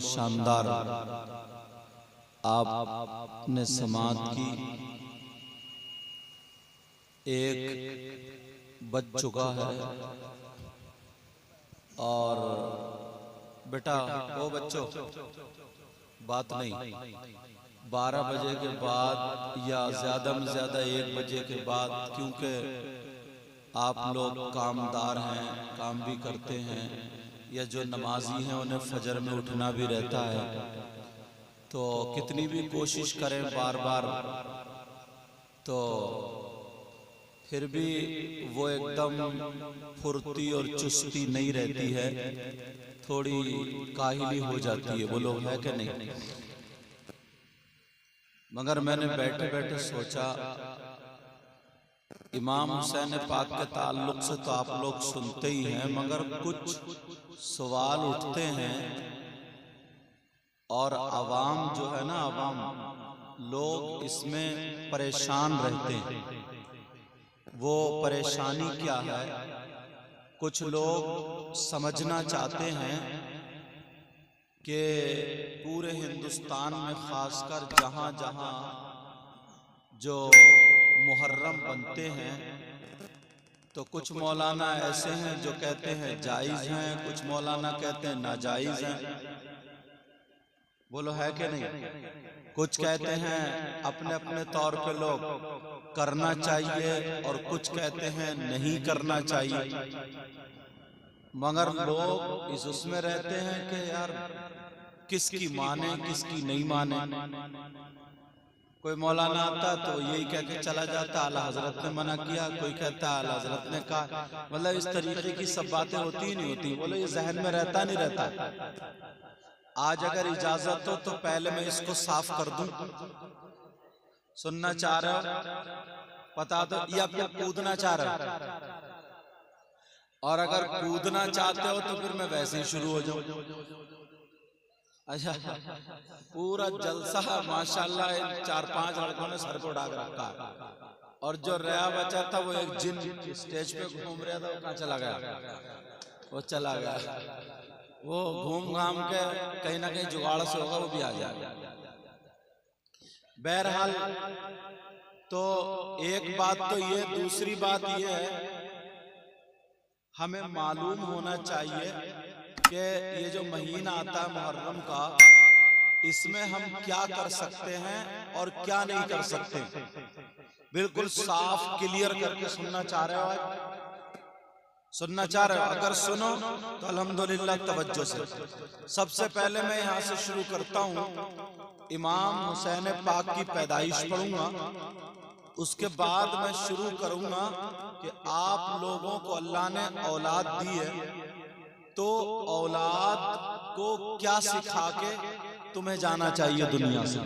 शानदार आपने समात की। एक बज चुका है और बेटा वो बच्चों बात नहीं, 12 बजे के बाद या ज़्यादा में ज़्यादा 1 बजे के बाद, क्योंकि आप लोग कामदार हैं, काम भी करते हैं, या जो नमाजी हैं उन्हें फजर में उठना भी रहता है, तो कितनी भी कोशिश करें बार बार तो फिर भी वो एकदम फुर्ती और चुस्ती नहीं रहती है, थोड़ी काहिली हो जाती है। वो लोग है कि नहीं? मगर मैंने बैठे बैठे सोचा, इमाम हुसैन पाक के ताल्लुक से तो आप लोग सुनते ही हैं, मगर कुछ सवाल उठते हैं और आवाम जो है ना, आवाम लोग इसमें परेशान रहते हैं। वो परेशानी क्या है? कुछ लोग समझना चाहते हैं कि पूरे हिंदुस्तान में खासकर जहां जहां जो मुहर्रम बनते हैं, तो कुछ मौलाना ऐसे हैं जो कहते हैं जायज़ हैं, कुछ मौलाना कहते हैं नाजायज़ हैं। बोलो है कि नहीं? कुछ कहते हैं अपने अपने तौर पे लोग करना चाहिए और कुछ कहते हैं नहीं करना चाहिए। मगर लोग इस उसमें रहते हैं कि यार किसकी माने किसकी नहीं माने। कोई मौलाना आता तो यही कह के चला जाता आला हजरत ने मना किया, कोई कहता आला हजरत ने कहा। मतलब इस तरीके की सब बातें होती ही नहीं होती। बोलो ये जहन में रहता नहीं रहता। आज अगर इजाजत हो तो पहले मैं इसको साफ कर दूं। सुनना चाह रहे हो? बता दो, या फिर कूदना चाह रहे हो? और अगर कूदना चाहते हो तो फिर मैं वैसे ही शुरू हो जाऊं। अच्छा, पूरा जलसा माशाल्लाह 4-5 लड़कों ने सर को ढाक रखा, और जो रहा बचा था वो एक जिन स्टेज पे घूम रहा था, वो कहाँ चला गया? वो चला गया। वो घूम घाम के कहीं ना कहीं जुगाड़ से होगा, वो भी आ जाएगा। बहरहाल तो एक बात तो ये, दूसरी बात ये है, हमें मालूम होना चाहिए कि ये जो महीना आता है मुहर्रम का, इसमें हम क्या कर सकते हैं और क्या नहीं कर सकते। बिल्कुल साफ क्लियर करके सुनना चाह रहे हो? सुनना चाह रहे हो? अगर सुनो तो अल्हम्दुलिल्लाह तवज्जो से। सबसे पहले मैं यहाँ से शुरू करता हूँ, इमाम हुसैन पाक की पैदाइश पढ़ूंगा, उसके बाद मैं शुरू करूंगा कि आप लोगों को अल्लाह ने औलाद दी है, तो औलाद को क्या सिखा के तुम्हें जाना चाहिए दुनिया से।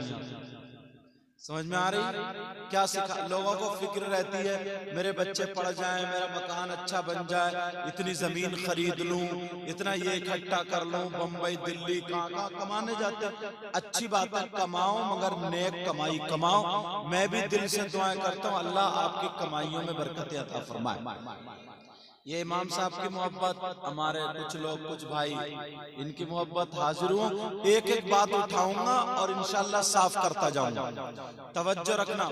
समझ में आ रही? क्या सिखा? लोगों को फिक्र रहती है मेरे बच्चे पढ़ जाएं, मेरा मकान अच्छा बन जाए, इतनी जमीन खरीद लूं, इतना ये इकट्ठा कर लूं, बम्बई दिल्ली कहाँ कमाने जाते। अच्छी बात है, कमाओ, मगर नेक कमाई कमाओ। मैं भी दिल से दुआएं करता हूँ अल्लाह आपकी कमाइयों में बरकत अता फरमाए। ये इमाम साहब की मोहब्बत, हमारे कुछ लोग कुछ भाई इनकी मोहब्बत हाजिर हूँ, एक एक बात उठाऊंगा और इंशाल्लाह साफ करता जाऊंगा। तवज्जो रखना।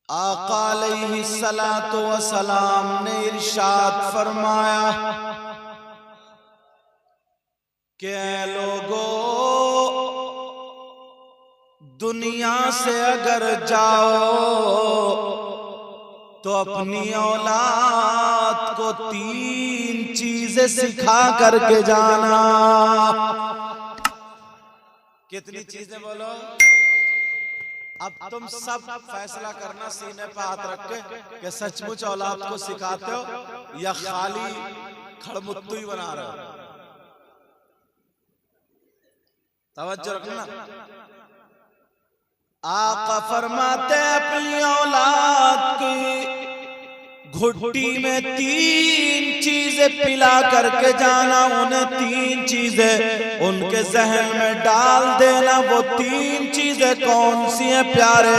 आका अलैहिस्सलातु वस्सलाम ने इरशाद फरमाया कि लोगों, दुनिया से अगर जाओ तो अपनी औलाद को 3 चीजें सिखा करके जाना। कितनी चीजें बोलो? अब तुम सब फैसला करना सीने पर हाथ रख के कि सचमुच औलाद को सिखाते हो या खाली खड़मुत्तू ही बना रहे हो। तवज्जो रखना। आका फरमाते अपनी औलाद की घुट्टी में 3 चीजें पिला करके जाना, उन्हें 3 चीजें उनके जहन में डाल देना। वो 3 चीजें कौन सी हैं प्यारे?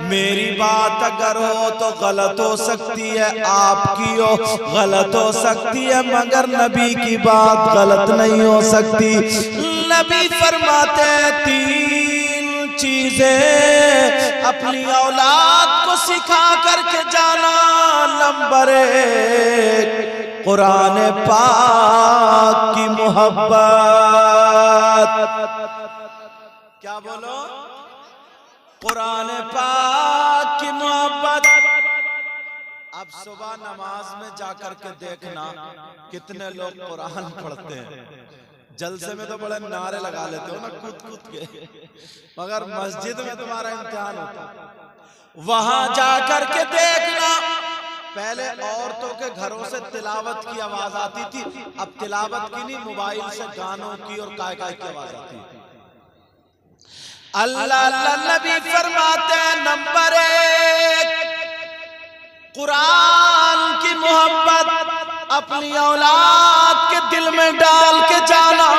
मेरी बात अगर हो तो गलत हो सकती है, आपकी हो गलत हो सकती है, मगर नबी की बात गलत नहीं हो सकती। नबी फरमाते हैं 3 चीजें अपनी औलाद को सिखा करके जाना। नंबर 1, कुरान पाक की मोहब्बत। क्या बोलो? कुरान पाक की मोहब्बत। अब सुबह नमाज में जाकर के देखना कितने लोग कुरान पढ़ते हैं। जलसे में तो बड़े नारे लगा लेते हो ना कूद कूद के, मगर मस्जिद में तुम्हारा इम्तिहान होता है। वहां जाकर के देखना, पहले औरतों के घरों से तिलावत की आवाज आती थी, अब तिलावत की नहीं, मोबाइल से गानों की और काय काय की आवाज आती है। अल्लाह नबी फरमाते हैं नंबर 1, कुरान की मोहब्बत अपनी औलाद के दिल में डाल के जाना।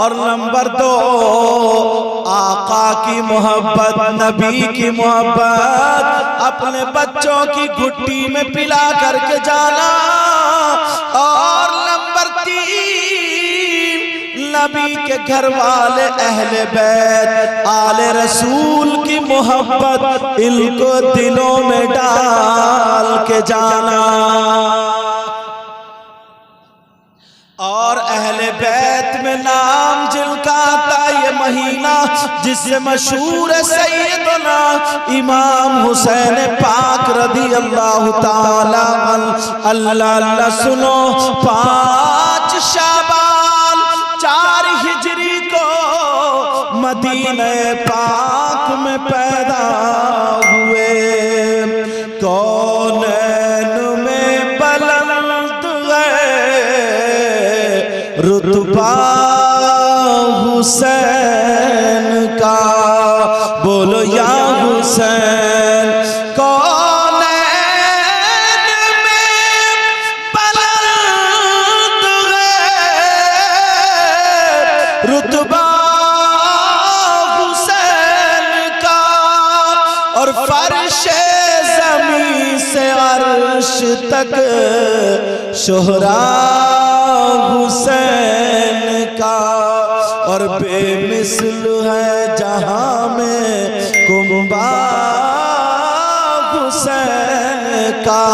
और नंबर 2, आका की मोहब्बत, नबी की मोहब्बत अपने बच्चों की घुट्टी में पिला करके जाना। और नंबर 3, नबी के घर वाले अहले बैत आले रसूल की मोहब्बत, इनको दिलों में डाल के जाना। और अहले बैत में नाम जिनका आता ये महीना जिससे मशहूर है सैयदना इमाम हुसैन पाक रदी अल्लाह ताला अन्हु। अल्लाह अल्लाह सुनो, 5 शाबान 4 हिजरी को मदीने पाक में पैदा हुए। कौनैन में बुलंद रुतबा हुसैन का, बोलो या हुसैन। कौनैन में बुलंद रुतबा हुसैन का, और फर्शे ज़मीं से अर्श तक शोहरा हुसैन का। और बेमिसल है जहां में कुंबा हुसैन का।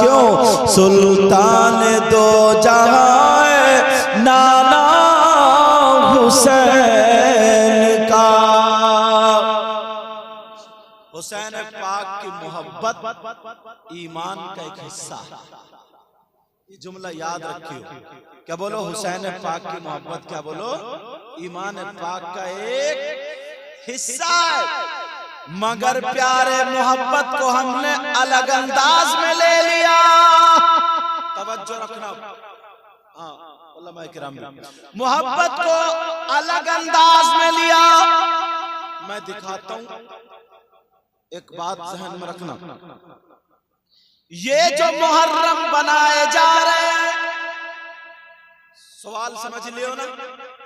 क्यों? सुल्तान दो जहां है नाना हुसैन का। हुसैन पाक की मोहब्बत ईमान का एक हिस्सा है। ये जुमला याद रखियो। क्या बोलो? हुसैन पाक की मोहब्बत, क्या बोलो? ईमान पाक का एक हिस्सा है। मगर प्यारे मोहब्बत को हमने अलग अंदाज में ले लिया। तवज्जो रखना। उलमा किराम, मोहब्बत को अलग अंदाज में लिया। मैं दिखाता हूं, एक बात ज़हन में रखना। ये जो मुहर्रम बनाए जा रहे हैं, सवाल समझ लियो ना,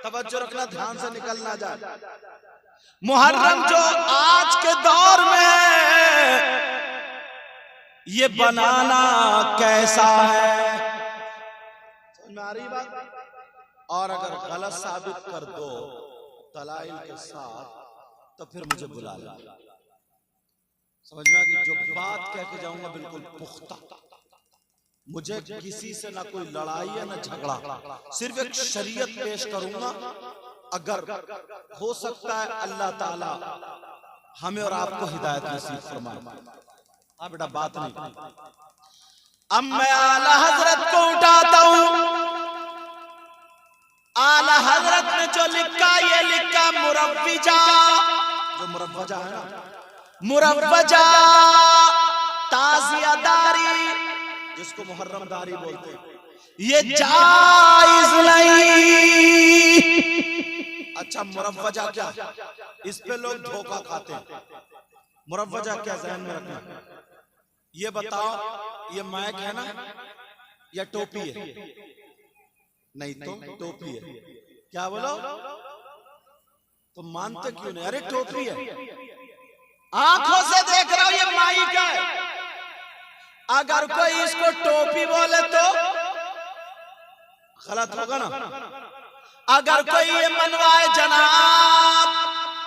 तवज्जो रखना, ध्यान से निकल ना जाए। मुहर्रम जो आज के दौर में है, ये बनाना कैसा है? समझ में आ रही बात? और अगर गलत साबित कर दो दलाइल के साथ तो फिर मुझे बुला लेना। समझ में आ गई? जो बात कह के जाऊंगा बिल्कुल पुख्ता। मुझे किसी से ना कोई लड़ाई है ना झगड़ा, सिर्फ एक शरीयत पेश करूंगा। अगर हो सकता है अल्लाह ताला हमें और आपको हिदायत नसीब फरमाए। हाँ बेटा, बात नहीं। अब मैं आला हजरत को उठाता हूं। आला हजरत ने जो लिखा, ये लिखा मुरव्वजा। जो मुरव्वजा है ना, मुरव्वजा ताजियादारी, जिसको मुहर्रमदारी बोलते हैं, ये जायज नहीं। अच्छा, मुरव्वजा क्या? इस पे लोग धोखा खाते हैं। मुरव्वजा क्या, ज़हन में रखना। ये बताओ, ये माइक है ना या टोपी है? नहीं तो टोपी है। क्या बोलो? तो मानते क्यों नहीं? अरे टोपी है, आंखों से देख रहा हूं ये माइक है। अगर कोई इसको टोपी बोले तो गलत होगा ना। अगर कोई ये मनवाए जनाब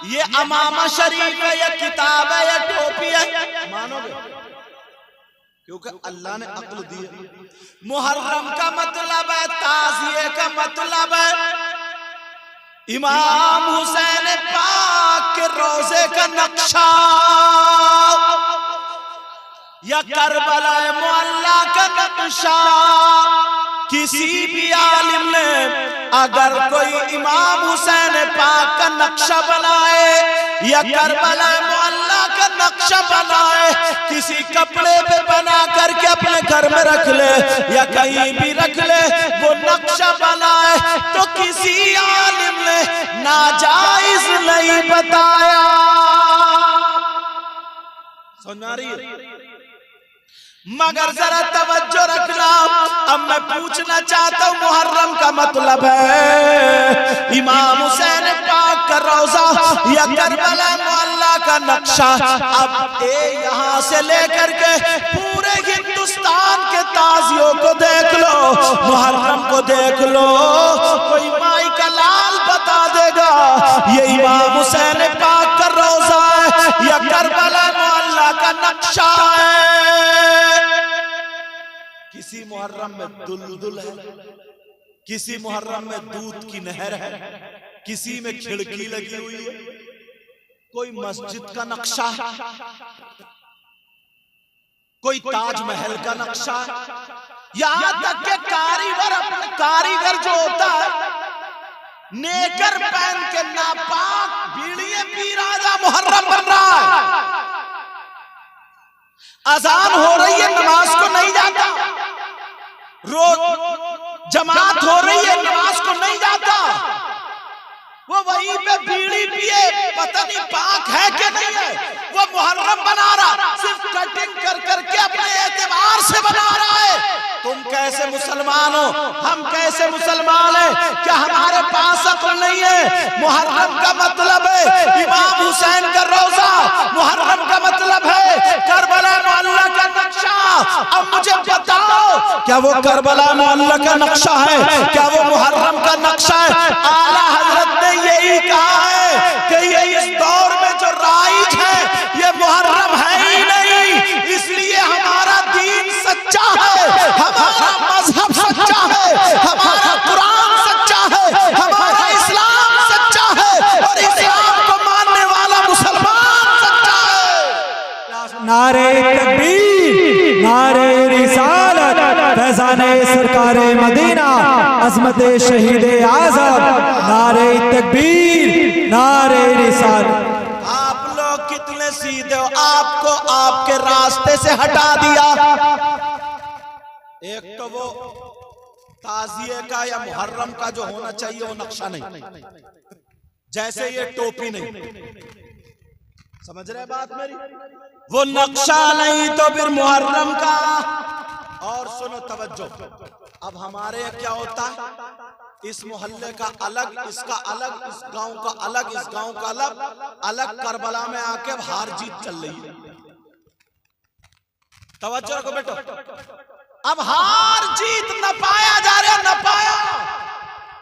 ये अमामा शरीफ है या किताब है या टोपी है, मानोगे? क्योंकि अल्लाह ने अक्ल दी है। मुहर्रम का मतलब है, ताज़िए का मतलब है इमाम हुसैन पाक के रोजे का नक्शा या करबला मुअल्ला का नक्शा। किसी भी आलिम ने अगर कोई इमाम हुसैन पाक का नक्शा बनाए या करबला मुअल्ला का नक्शा बनाए, किसी कपड़े पे बना करके अपने घर में रख ले या कहीं भी रख ले, वो नक्शा बनाए तो किसी आलिम ने नाजायज नहीं बताया। सुना रही है? मगर जरा तवज्जो रखना। अब मैं पूछना चाहता हूं, मुहर्रम का मतलब है इमाम हुसैन पाक का रोजा या करबला मुअल्ला का नक्शा। अब यहां से लेकर के पूरे हिंदुस्तान के ताजियों को देख लो, मुहर्रम को देख लो, कोई माई का लाल बता देगा ये इमाम हुसैन पाक का रोजा है या करबला मुअल्ला का नक्शा है। किसी मुहर्रम में दुलदुल है, किसी मुहर्रम में दूध की नहर है, किसी में खिड़की लगी हुई है, कोई मस्जिद का नक्शा, कोई ताजमहल का नक्शा। यहां तक के कारीगर जो होता है नेकर पहन के नापाक बीड़ियां पी राजा मुहर्रम बन रहा है। अजान हो रही है, नमाज को नहीं जाता, रोज जमात हो रही है, नमाज को नहीं जाता, वो वहीं पे बीड़ी पिए, पता नहीं पाक है कि नहीं है, वो मुहर्रम बना रहा, सिर्फ कटिंग कर करके अपने एतबार से बना रहा है। तुम कैसे मुसलमान हो, हम कैसे मुसलमान हैं? क्या हमारे पास अक्ल नहीं है? मुहर्रम का मतलब है इमाम हुसैन का रोजा, मुहर्रम का मतलब है करबला मुअल्ला का नक्शा। अब मुझे बताओ, क्या वो करबला मुअल्ला का नक्शा है? क्या वो मुहर्रम का नक्शा है? आला हजरत ने यही कहा है कि ये इस दौर में जो राइज है ये मुहर्रम है ही नहीं, इसलिए हमारा दीन सच्चा है, हमारा मजहब सच्चा है, हमारा कुरान सच्चा है, हमारा इस्लाम सच्चा है और इस्लाम को मानने वाला मुसलमान सच्चा है। नारे तकबीर, नारे रिसालत, फैज़ाने सरकारे मदीना, अज़मते शहीदे आज़म, नारे तकबीर, नारे रिसालत। आप लोग कितने सीधे हो, आपको आपके रास्ते से हटा दिया। एक तो वो ताजिए का या मुहर्रम का जो होना चाहिए वो नक्शा नहीं, जैसे ये टोपी नहीं, समझ रहे बात मेरी? वो नक्शा नहीं तो फिर मुहर्रम का। और सुनो तवज्जो, अब हमारे यहाँ क्या होता है, इस मोहल्ले का अलग, इसका अलग, इस गांव का अलग, इस गांव का अलग, अलग करबला में आके हार जीत चल रही है। तवज्जो रखो बेटो, अब हार जीत न पाया जा रहा, न पाया,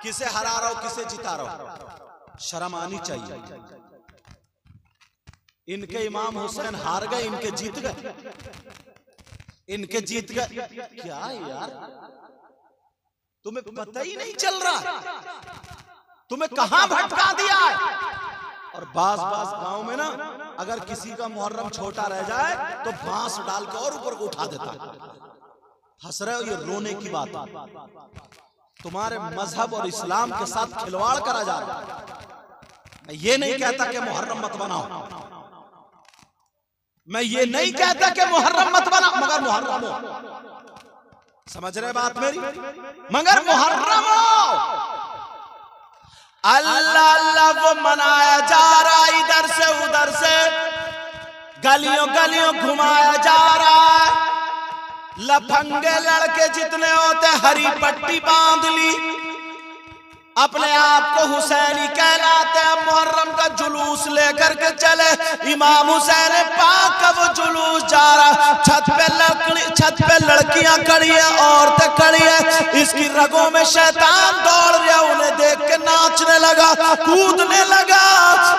किसे हरा रहा हो, किसे जिता रहा हो, शर्म आनी चाहिए। इनके इमाम हुसैन हार गए, इनके जीत गए, इनके जीत गए। क्या यार, तुम्हें पता ही नहीं चल रहा, तुम्हें कहां भटका दिया है। और बास गांव में ना अगर किसी का मुहर्रम छोटा रह जाए तो बांस डाल के और ऊपर को उठा देता है। हंस रहे हो, ये रोने की बात है। तुम्हारे मजहब और इस्लाम के साथ खिलवाड़ करा जा रहा है। मैं ये नहीं कहता कि मुहर्रम मत बनाओ, मैं ये नहीं कहता कि मुहर्रम मत बनाओ, मगर मुहर्रम हो, समझ रहे बात मेरी? मगर मुहर्रम हो, अल्लाह अल्लाह वो मनाया जा रहा, इधर से उधर से गलियों गलियों घुमाया जा रहा है। लफंगे लड़के जितने होते हरी पट्टी बांध ली, अपने आप को हुसैनी कहलाते हैं, मुहर्रम का जुलूस लेकर के चले। इमाम हुसैन पाक का वो जुलूस जा रहा, छत पे लड़कियां खड़ी है, औरतें खड़ी है, इसकी रगों में शैतान दौड़ रहा, उन्हें देख के नाचने लगा, कूदने लगा।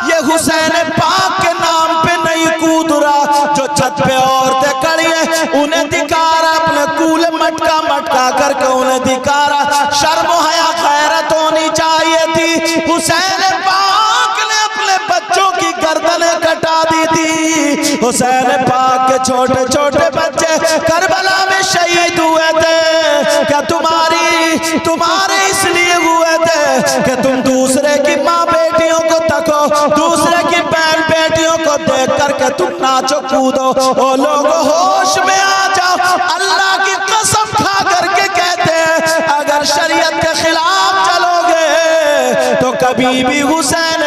ये हुसैन पाक के नाम पे नहीं कूद रहा, जो छत पे औरतें खड़ी है उन्हें दिखा रहा, अपने कूले मटका मटका करके उन्हें दिखा रहा। शर्म हया गैरत होनी चाहिए थी। हुसैन पाक ने अपने बच्चों की गर्दनें कटा दी थी। हुसैन पाक के छोटे छोटे बच्चे करबला में शहीद हुए थे। क्या तुम्हारे इसलिए हुए थे कि तुम दूसरे की माँ बेटियों को तको, दूसरे की बहन बेटियों को देख करके तुम नाचो कूदो। ओ लोगों होश में आ जाओ, अल्लाह की कसम खा करके कहते हैं अगर शरीयत के खिलाफ चलोगे तो कभी भी हुसैन